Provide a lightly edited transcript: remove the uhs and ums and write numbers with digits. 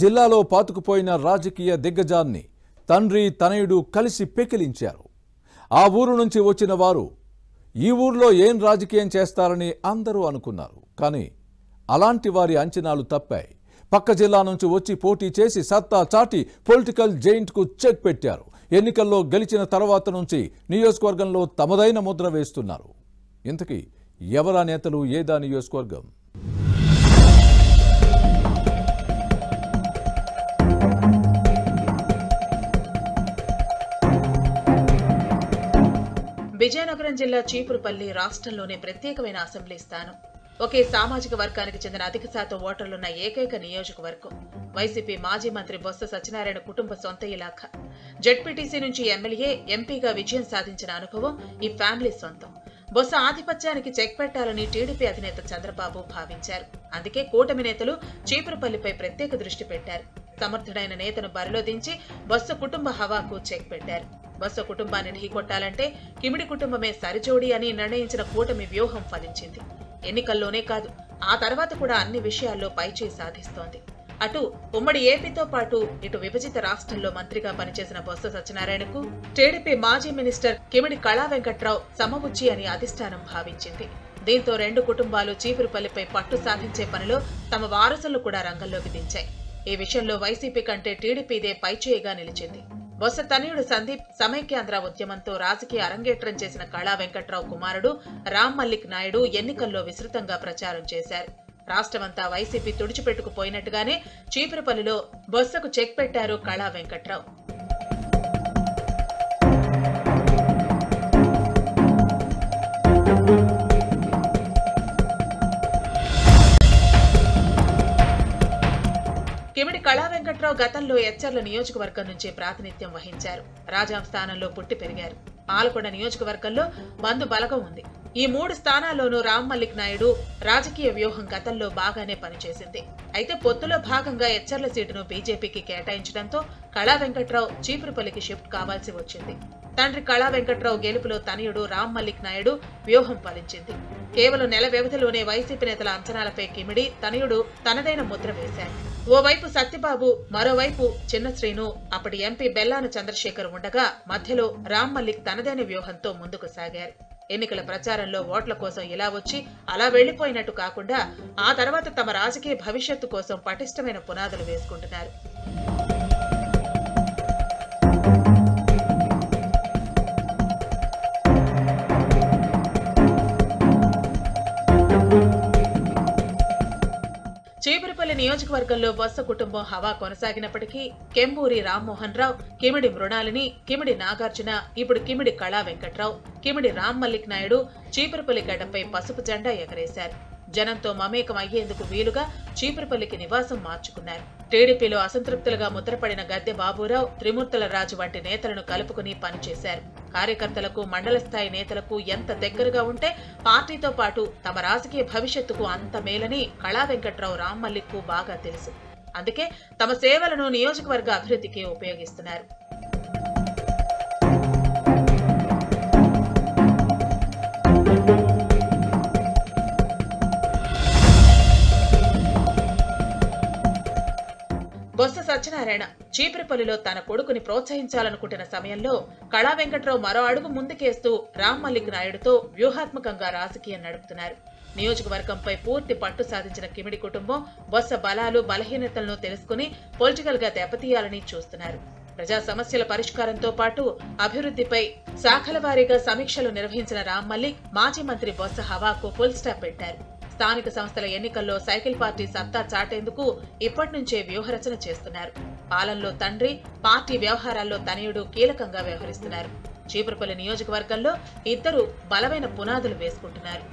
జిల్లాలో పాతుకుపోయిన రాజకీయ దిగ్గజాన్ని తండ్రి తనయుడు కలిసి పెకిలించారు. ఆ ఊరు నుంచి వచ్చిన వారు ఈ ఊర్లో ఏం రాజకీయం చేస్తారని అందరూ అనుకున్నారు. కానీ అలాంటి వారి అంచనాలు తప్పాయి. పక్క జిల్లా నుంచి వచ్చి పోటీ చేసి సత్తా చాటి పొలిటికల్ జైంట్కు చెక్ పెట్టారు. ఎన్నికల్లో గెలిచిన తర్వాత నుంచి నియోజకవర్గంలో తమదైన ముద్ర వేస్తున్నారు. ఇంతకీ ఎవరా నేతలు, ఏదా నియోజకవర్గం? విజయనగరం జిల్లా చీపురుపల్లి రాష్ట్రంలోనే ప్రత్యేకమైన అసెంబ్లీ స్థానం. ఒకే సామాజిక వర్గానికి చెందిన అధిక శాతం ఓటర్లున్న ఏకైక నియోజకవర్గం. వైసీపీ మాజీ మంత్రి బొత్స సత్యనారాయణ కుటుంబ సొంత ఇలాఖా. జెడ్పీటీసీ నుంచి ఎమ్మెల్యే, ఎంపీగా విజయం సాధించిన అనుభవం ఈ ఫ్యామిలీ సొంతం. బొత్స ఆధిపత్యానికి చెక్ పెట్టాలని టీడీపీ అధినేత చంద్రబాబు భావించారు. అందుకే కూటమి నేతలు చీపురుపల్లిపై ప్రత్యేక దృష్టి పెట్టారు. సమర్థుడైన నేతను బరిలో దించి బొత్స కుటుంబ హవాకు చెక్ పెట్టారు. బొత్స కుటుంబాన్ని ఢీకొట్టాలంటే కిమిడి కుటుంబమే సరిజోడి అని నిర్ణయించిన కూటమి వ్యూహం ఫలించింది. ఎన్నికల్లోనే కాదు, ఆ తర్వాత కూడా అన్ని విషయాల్లో పైచేయి సాధిస్తోంది. అటు ఉమ్మడి ఏపీతో పాటు ఇటు విభజిత రాష్ట్రంలో మంత్రిగా పనిచేసిన బొత్స సత్యనారాయణకు టీడీపీ మాజీ మినిస్టర్ కిమిడి కళా వెంకట్రావు సమవుచ్చి అని అధిష్టానం భావించింది. దీంతో రెండు కుటుంబాలు చీపురుపల్లిపై పట్టు సాధించే పనిలో తమ వారసులను కూడా రంగంలోకి దించాయి. ఈ విషయంలో వైసీపీ కంటే టీడీపీదే పైచేయిగా నిలిచింది. బొత్స తనయుడు సందీప్ సమైక్యాంధ్ర ఉద్యమంతో రాజకీయ అరంగేట్రం చేసిన కళా వెంకట్రావు కుమారుడు రామ్ మల్లిక్ నాయుడు ఎన్నికల్లో విస్తృతంగా ప్రచారం చేశారు. రాష్ట్రమంతా వైసీపీ తుడిచిపెట్టుకుపోయినట్టుగానే చీపురుపల్లిలో బొత్సకు చెక్ పెట్టారు కళా వెంకట్రావు. కిమిడి కళా వెంకట్రావు గతంలో ఎచ్చర్ల నియోజకవర్గం నుంచి ప్రాతినిధ్యం వహించారు. రాజాం స్థానంలో పుట్టి పెరిగారు. ఆలకొండ నియోజకవర్గంలో బంధు బలగం ఉంది. ఈ 3 స్థానాల్లోనూ రామ్ మల్లిక్ నాయుడు రాజకీయ వ్యూహం గతంలో బాగానే పనిచేసింది. అయితే పొత్తులో భాగంగా ఎచ్చర్ల సీటును బీజేపీకి కేటాయించడంతో కళా వెంకట్రావు చీపురుపల్లికి షిఫ్ట్ కావాల్సి వచ్చింది. తండ్రి కళా వెంకట్రావు గెలుపులో తనయుడు రామ్ మల్లిక్ నాయుడు వ్యూహం ఫలించింది. కేవలం నెల వ్యవధిలోనే వైసీపీ నేతల అంచనాలపై కిమిడి తనయుడు తనదైన ముద్ర వేశారు. ఓవైపు సత్యబాబు, మరోవైపు చిన్న శ్రీను, అప్పటి ఎంపీ బెల్లాన చంద్రశేఖర్ ఉండగా మధ్యలో రామ్ మల్లిక్ తనదైన వ్యూహంతో ముందుకు సాగారు. ఎన్నికల ప్రచారంలో ఓట్ల కోసం ఇలా వచ్చి అలా వెళ్లిపోయినట్టు కాకుండా ఆ తర్వాత తమ రాజకీయ భవిష్యత్తు కోసం పటిష్టమైన పునాదులు వేసుకుంటున్నారు. చీపురుపల్లి నియోజకవర్గంలో బొత్స కుటుంబం హవా కొనసాగినప్పటికీ కెంబూరి రామ్మోహన్ రావు, కిమిడి మృణాలిని, కిమిడి నాగార్జున, ఇప్పుడు కిమిడి కళా వెంకట్రావు, కిమిడి రామ్ మల్లిక్ నాయుడు చీపురుపల్లి గడ్డపై పసుపు జెండా ఎగరేశారు. జనంతో మమేకం అయ్యేందుకు వీలుగా చీపురుపల్లికి నివాసం మార్చుకున్నారు. టీడీపీలో అసంతృప్తులుగా ముద్రపడిన గద్దె బాబురావు, త్రిమూర్తుల రాజు వంటి నేతలను కలుపుకుని పనిచేశారు. కార్యకర్తలకు, మండల స్థాయి నేతలకు ఎంత దగ్గరగా ఉంటే పార్టీతో పాటు తమ రాజకీయ భవిష్యత్తుకు అంత మేలని కళా వెంకట్రావు, రామ్ మల్లిక్ బాగా తెలుసు. అందుకే తమ సేవలను నియోజకవర్గ అభివృద్ధికి ఉపయోగిస్తున్నారు. బొత్స సత్యనారాయణ చీపురుపల్లిలో తన కొడుకుని ప్రోత్సహించాలనుకుంటున్న సమయంలో కళా వెంకట్రావు మరో అడుగు ముందుకేస్తూ రామ్ మల్లిక్ నాయుడుతో వ్యూహాత్మకంగా రాజకీయం నడుపుతున్నారు. నియోజకవర్గంపై పూర్తి పట్టు సాధించిన కిమిడి కుటుంబం బొత్స బలాలు, బలహీనతలను తెలుసుకుని పొలిటికల్ గా దెబ్బతీయాలని చూస్తున్నారు. ప్రజా సమస్యల పరిష్కారంతో పాటు అభివృద్ధిపై శాఖల వారీగా సమీక్షలు నిర్వహించిన రామ్ మల్లిక్ మాజీ మంత్రి బొత్స హవాకు ఫుల్ స్టాప్ పెట్టారు. స్థానిక సంస్థల ఎన్నికల్లో సైకిల్ పార్టీ సత్తా చాటేందుకు ఇప్పటి నుంచే వ్యూహరచన చేస్తున్నారు. పాలనలో తండ్రి, పార్టీ వ్యవహారాల్లో తనయుడు కీలకంగా వ్యవహరిస్తున్నారు. చీపురుపల్లి నియోజకవర్గంలో ఇద్దరు బలమైన పునాదులు వేసుకుంటున్నారు.